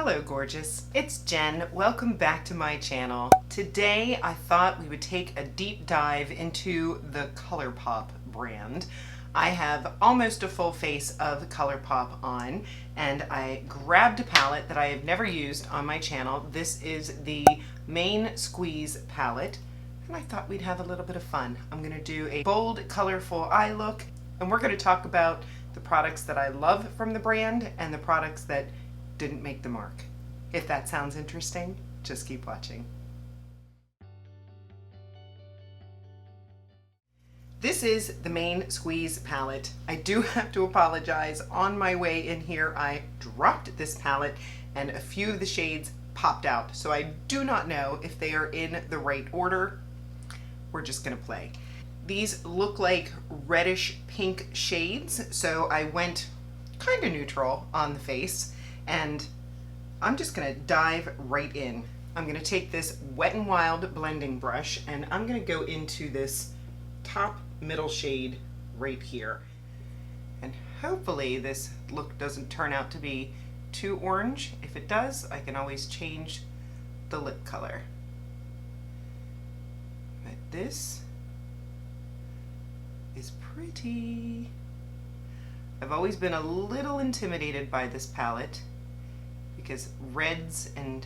Hello gorgeous, it's Jen. Welcome back to my channel. Today I thought we would take a deep dive into the Colourpop brand. I have almost a full face of Colourpop on, and I grabbed a palette that I have never used on my channel. This is the Main Squeeze palette, and I thought we'd have a little bit of fun. I'm going to do a bold, colorful eye look, and we're going to talk about the products that I love from the brand and the products that didn't make the mark. If that sounds interesting, just keep watching. This is the Main Squeeze palette. I do have to apologize. On my way in here, I dropped this palette and a few of the shades popped out. So I do not know if they are in the right order. We're just gonna play. These look like reddish pink shades. So I went kind of neutral on the face, and I'm just gonna dive right in. I'm gonna take this Wet n Wild blending brush and I'm gonna go into this top middle shade right here. And hopefully this look doesn't turn out to be too orange. If it does, I can always change the lip color. But this is pretty. I've always been a little intimidated by this palette because reds and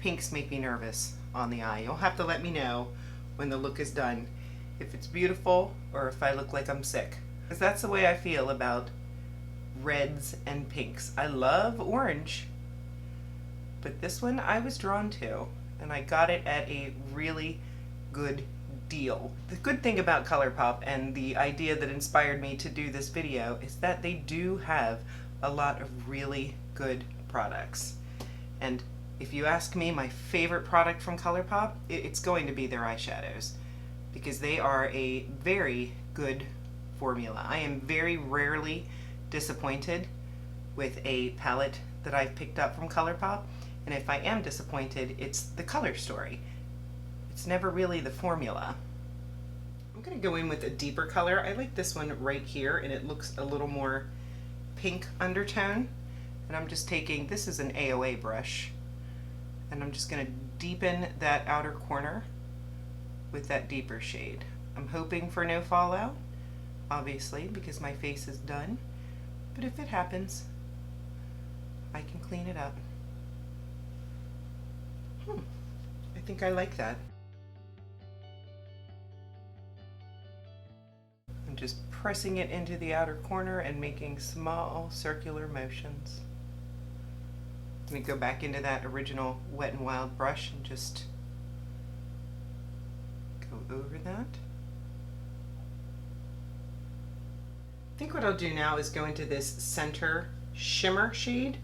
pinks make me nervous on the eye. You'll have to let me know when the look is done if it's beautiful or if I look like I'm sick, because that's the way I feel about reds and pinks. I love orange, but this one I was drawn to, and I got it at a really good deal. The good thing about Colourpop and the idea that inspired me to do this video is that they do have a lot of really good products. And if you ask me my favorite product from Colourpop, it's going to be their eyeshadows, because they are a very good formula. I am very rarely disappointed with a palette that I've picked up from Colourpop, and if I am disappointed, it's the color story. It's never really the formula. I'm going to go in with a deeper color. I like this one right here, and it looks a little more pink undertone. And I'm just taking, this is an AOA brush, and I'm just going to deepen that outer corner with that deeper shade. I'm hoping for no fallout, obviously, because my face is done. But if it happens, I can clean it up. I think I like that. I'm just pressing it into the outer corner and making small circular motions. Let me go back into that original Wet n Wild brush and just go over that. I think what I'll do now is go into this center shimmer shade,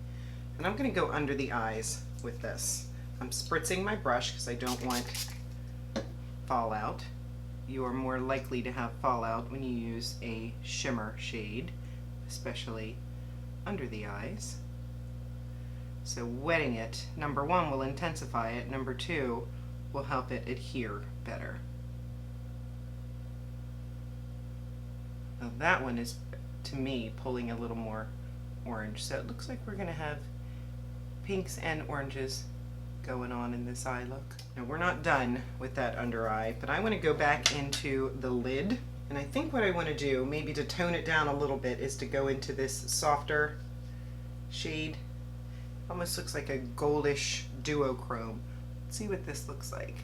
and I'm going to go under the eyes with this. I'm spritzing my brush because I don't want fallout. You are more likely to have fallout when you use a shimmer shade, especially under the eyes. So wetting it, number one, will intensify it. Number two, will help it adhere better. Now that one is, to me, pulling a little more orange. So it looks like we're going to have pinks and oranges going on in this eye look. Now we're not done with that under eye, but I want to go back into the lid. And I think what I want to do, maybe to tone it down a little bit, is to go into this softer shade. Almost looks like a goldish duochrome. Let's see what this looks like.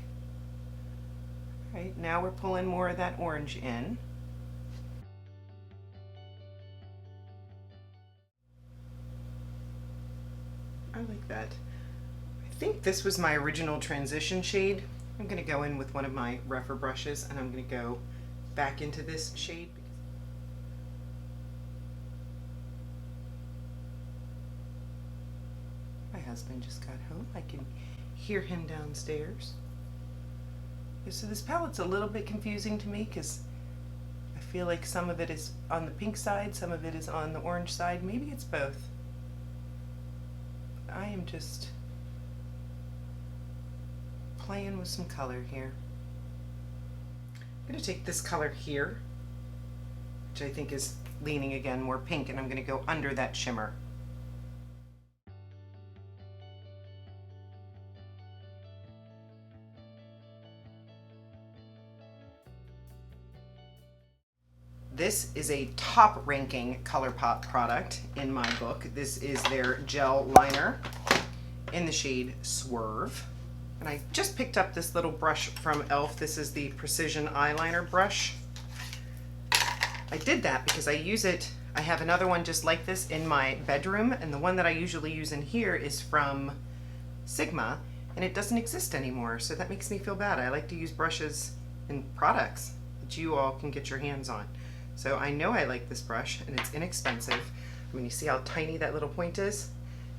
All right, now we're pulling more of that orange in. I like that. I think this was my original transition shade. I'm going to go in with one of my rougher brushes, and I'm going to go back into this shade. My husband just got home. I can hear him downstairs. So this palette's a little bit confusing to me because I feel like some of it is on the pink side, some of it is on the orange side. Maybe it's both. I am just playing with some color here. I'm going to take this color here, which I think is leaning again more pink, and I'm going to go under that shimmer. This is a top-ranking Colourpop product in my book. This is their gel liner in the shade Swerve. And I just picked up this little brush from e.l.f. This is the Precision Eyeliner brush. I did that because I use it, I have another one just like this in my bedroom, and the one that I usually use in here is from Sigma, and it doesn't exist anymore, so that makes me feel bad. I like to use brushes and products that you all can get your hands on. So I know I like this brush, and it's inexpensive. I mean, you see how tiny that little point is?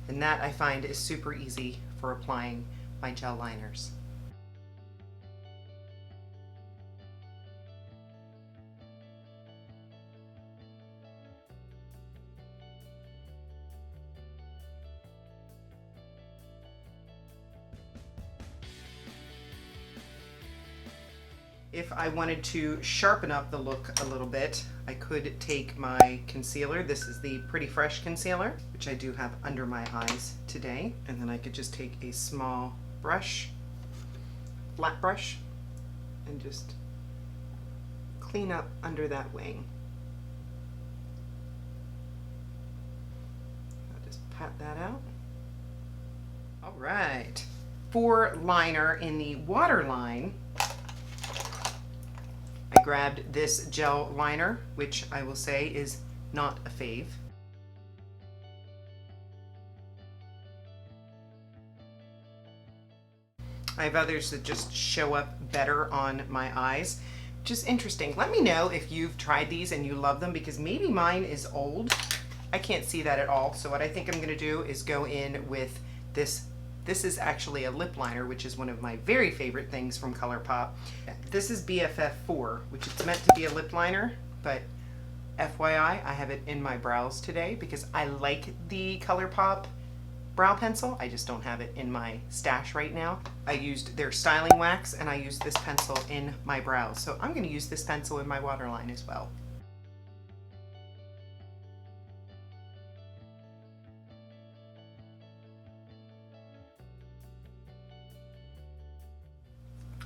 And that I find is super easy for applying my gel liners. If I wanted to sharpen up the look a little bit, I could take my concealer. This is the Pretty Fresh concealer, which I do have under my eyes today. And then I could just take a small brush, flat brush, and just clean up under that wing. I'll just pat that out. All right. For liner in the Waterline, I grabbed this gel liner, which I will say is not a fave. I have others that just show up better on my eyes, which is interesting. Let me know if you've tried these and you love them, because maybe mine is old. I can't see that at all. So what I think I'm going to do is go in with this. This is actually a lip liner, which is one of my very favorite things from Colourpop. This is BFF4, which is meant to be a lip liner, but FYI, I have it in my brows today because I like the Colourpop brow pencil. I just don't have it in my stash right now. I used their styling wax and I used this pencil in my brows. So I'm going to use this pencil in my waterline as well.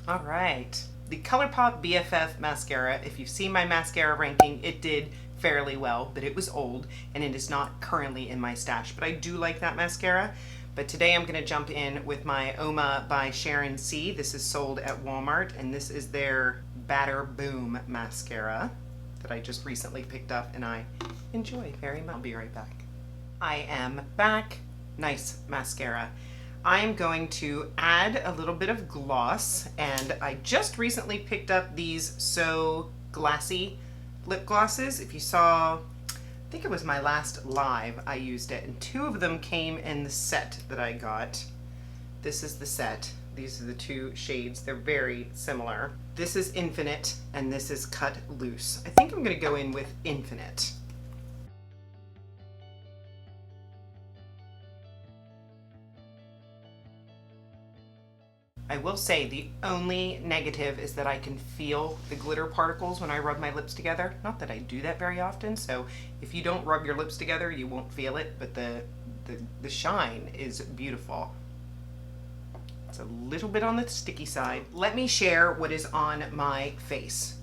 All right, the Colourpop Bff Mascara, if you've seen my mascara ranking, it did fairly well, but it was old and it is not currently in my stash, but I do like that mascara. But today I'm gonna jump in with my Oma by Sharon C. This is sold at Walmart, and this is their Batter Boom mascara that I just recently picked up and I enjoy very much. I'll be right back. I am back. Nice mascara. I'm going to add a little bit of gloss, and I just recently picked up these So Glassy lip glosses. If you saw, I think it was my last live, I used it, and 2 of them came in the set that I got. This is the set. These are the 2 shades. They're very similar. This is Infinite and this is Cut Loose. I think I'm going to go in with Infinite. I will say the only negative is that I can feel the glitter particles when I rub my lips together. Not that I do that very often, so if you don't rub your lips together, you won't feel it, but the shine is beautiful. It's a little bit on the sticky side. Let me share what is on my face.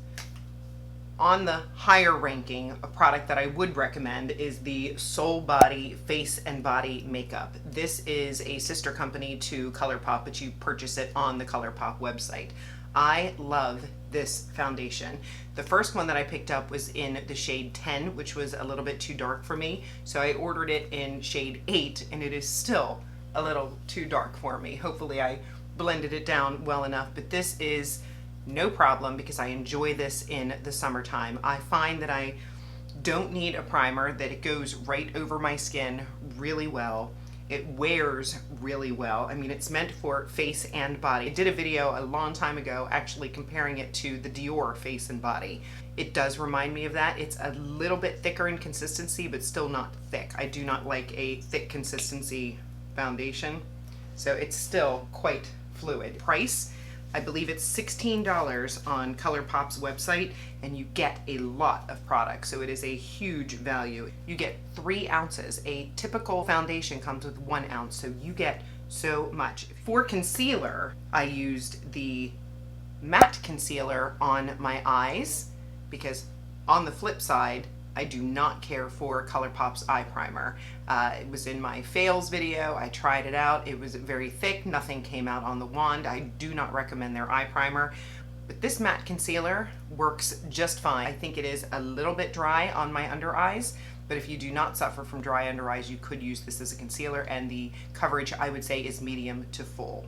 On the higher ranking, a product that I would recommend is the Soul Body Face and Body Makeup. This is a sister company to Colourpop, but you purchase it on the Colourpop website. I love this foundation. The first one that I picked up was in the shade 10, which was a little bit too dark for me. So I ordered it in shade 8, and it is still a little too dark for me. Hopefully I blended it down well enough, but this is no problem because I enjoy this in the summertime. I find that I don't need a primer, that it goes right over my skin really well. It wears really well. I mean, it's meant for face and body. I did a video a long time ago actually comparing it to the Dior Face and Body. It does remind me of that. It's a little bit thicker in consistency, but still not thick. I do not like a thick consistency foundation, so it's still quite fluid. Price, I believe it's $16 on Colourpop's website, and you get a lot of products, so it is a huge value. You get 3 ounces. A typical foundation comes with 1 ounce, so you get so much. For concealer, I used the matte concealer on my eyes because On the flip side, I do not care for Colourpop's eye primer. It was in my fails video. I tried it out. It was very thick. Nothing came out on the wand. I do not recommend their eye primer. But this matte concealer works just fine. I think it is a little bit dry on my under eyes, but if you do not suffer from dry under eyes, you could use this as a concealer, and the coverage, I would say, is medium to full.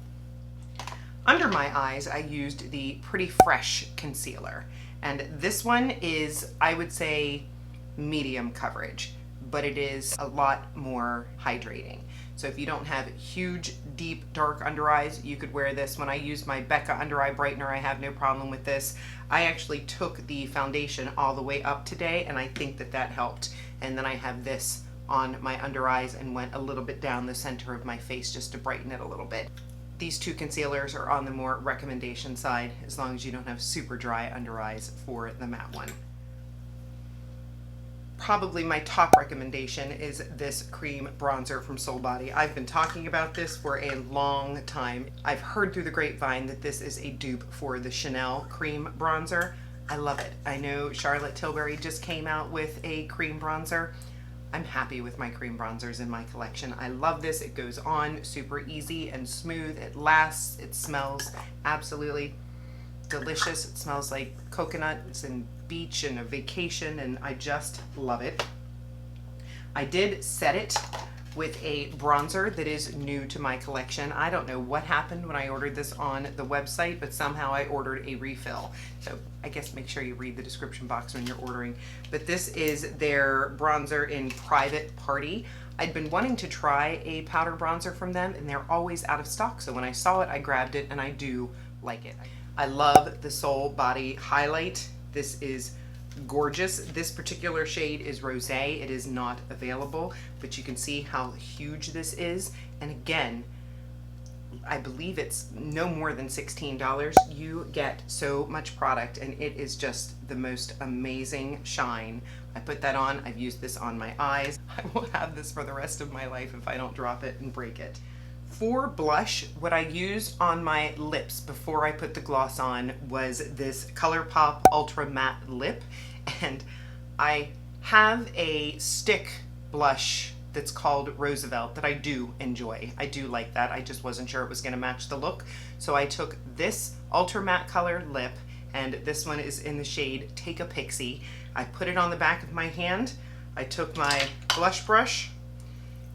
Under my eyes, I used the Pretty Fresh concealer, and this one is, I would say, medium coverage, but it is a lot more hydrating. So if you don't have huge, deep, dark under eyes, you could wear this. When I use my Becca under eye brightener, I have no problem with this. I actually took the foundation all the way up today, and I think that that helped. And then I have this on my under eyes and went a little bit down the center of my face just to brighten it a little bit. These two concealers are on the more recommendation side, as long as you don't have super dry under eyes for the matte one. Probably my top recommendation is this Creme bronzer from Soul Body. I've been talking about this for a long time. I've heard through the grapevine that this is a dupe for the Chanel Creme bronzer. I love it. I know Charlotte Tilbury just came out with a cream bronzer. I'm happy with my cream bronzers in my collection. I love this. It goes on super easy and smooth. It lasts. It smells absolutely delicious. It smells like coconuts and beach and a vacation, and I just love it. I did set it with a bronzer that is new to my collection. I don't know what happened when I ordered this on the website, but somehow I ordered a refill. So I guess make sure you read the description box when you're ordering. But this is their bronzer in Private Party. I'd been wanting to try a powder bronzer from them, and they're always out of stock. So when I saw it, I grabbed it, and I do like it. I love the Soul Body highlight. This is gorgeous. This particular shade is rosé. It is not available, but you can see how huge this is. And again, I believe it's no more than $16. You get so much product, and it is just the most amazing shine. I put that on. I've used this on my eyes. I will have this for the rest of my life if I don't drop it and break it. For blush, what I used on my lips before I put the gloss on was this Colourpop Ultra Matte Lip, and I have a stick blush that's called Roosevelt that I do enjoy. I do like that. I just wasn't sure it was going to match the look, so I took this Ultra Matte Color lip, and this one is in the shade Take a Pixie. I put it on the back of my hand. I took my blush brush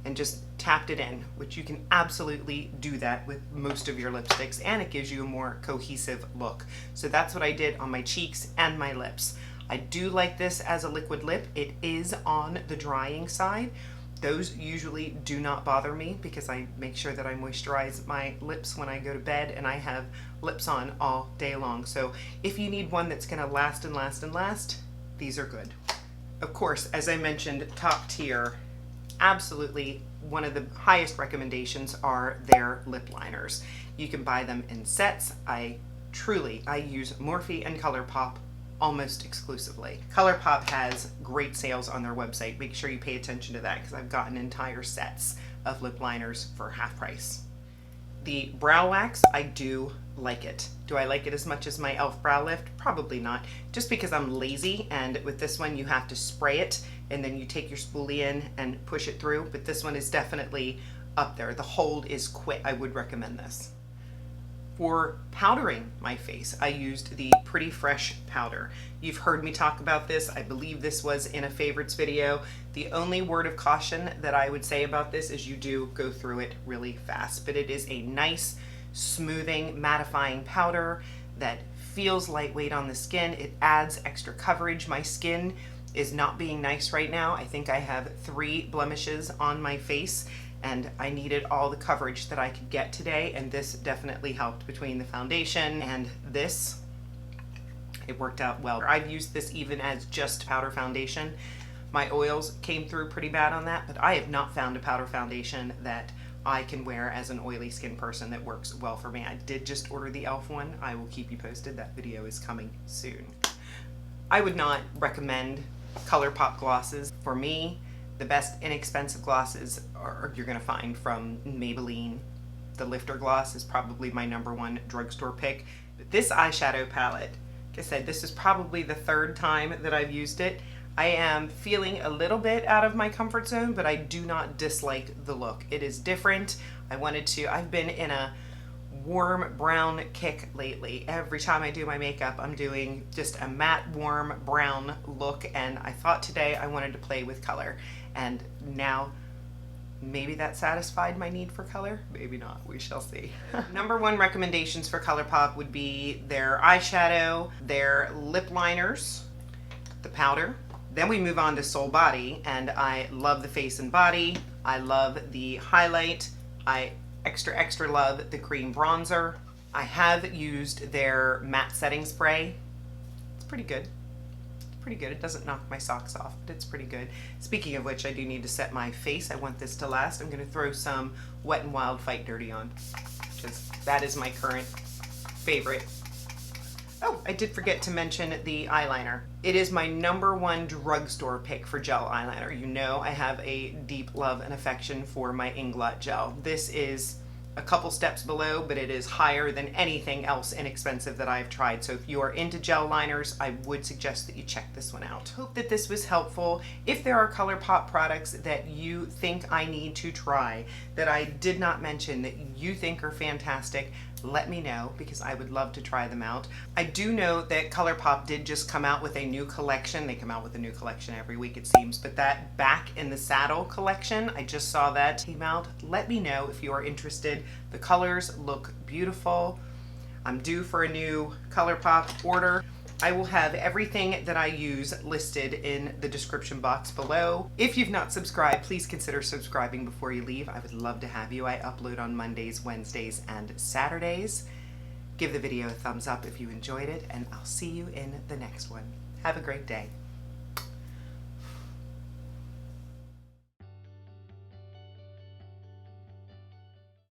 and just tapped it in, which you can absolutely do that with most of your lipsticks, and it gives you a more cohesive look. So that's what I did on my cheeks and my lips. I do like this as a liquid lip. It is on the drying side. Those usually do not bother me because I make sure that I moisturize my lips when I go to bed, and I have lips on all day long. So if you need one that's gonna last and last and last, these are good. Of course, as I mentioned, top tier, absolutely one of the highest recommendations are their lip liners. You can buy them in sets. I use Morphe and Colourpop almost exclusively. Colourpop has great sales on their website. Make sure you pay attention to that because I've gotten entire sets of lip liners for half price. The brow wax, I do like it. Do I like it as much as my e.l.f. brow lift? Probably not, just because I'm lazy, and with this one you have to spray it and then you take your spoolie in and push it through, but this one is definitely up there. The hold is quick. I would recommend this. For powdering my face, I used the Pretty Fresh powder. You've heard me talk about this. I believe this was in a favorites video. The only word of caution that I would say about this is you do go through it really fast, but it is a nice, smoothing, mattifying powder that feels lightweight on the skin. It adds extra coverage. My skin is not being nice right now. I think I have 3 blemishes on my face, and I needed all the coverage that I could get today, and this definitely helped. Between the foundation and this, it worked out well. I've used this even as just powder foundation. My oils came through pretty bad on that, but I have not found a powder foundation that I can wear as an oily skin person that works well for me. I did just order the e.l.f. one. I will keep you posted. That video is coming soon. I would not recommend Colourpop glosses. For me, the best inexpensive glosses you're gonna find from Maybelline. The Lifter gloss is probably my #1 drugstore pick. But this eyeshadow palette Like I said, this is probably the third time that I've used it. I am feeling a little bit out of my comfort zone, but I do not dislike the look. It is different. I've been in a warm brown kick lately. Every time I do my makeup, I'm doing just a matte warm brown look, and I thought today I wanted to play with color, and now maybe that satisfied my need for color. Maybe not. We shall see. Number one recommendations for Colourpop would be their eyeshadow, their lip liners, the powder. Then we move on to Soul Body, and I love the face and body. I love the highlight. I extra love the cream bronzer. I have used their matte setting spray. It's pretty good. Pretty good. It doesn't knock my socks off, but it's pretty good. Speaking of which, I do need to set my face. I want this to last. I'm going to throw some Wet n Wild Fight Dirty on, because that is my current favorite. Oh, I did forget to mention the eyeliner. It is my number one drugstore pick for gel eyeliner. You know I have a deep love and affection for my Inglot gel. This is a couple steps below, but it is higher than anything else inexpensive that I've tried. So if you are into gel liners, I would suggest that you check this one out. Hope that this was helpful. If there are Colourpop products that you think I need to try, that I did not mention, that you think are fantastic, let me know, because I would love to try them out. I do know that Colourpop did just come out with a new collection. They come out with a new collection every week, it seems, but that Back in the Saddle collection, I just saw that came out. Let me know if you are interested. The colors look beautiful. I'm due for a new Colourpop order. I will have everything that I use listed in the description box below. If you've not subscribed, please consider subscribing before you leave. I would love to have you. I upload on Mondays, Wednesdays, and Saturdays. Give the video a thumbs up if you enjoyed it, and I'll see you in the next one. Have a great day.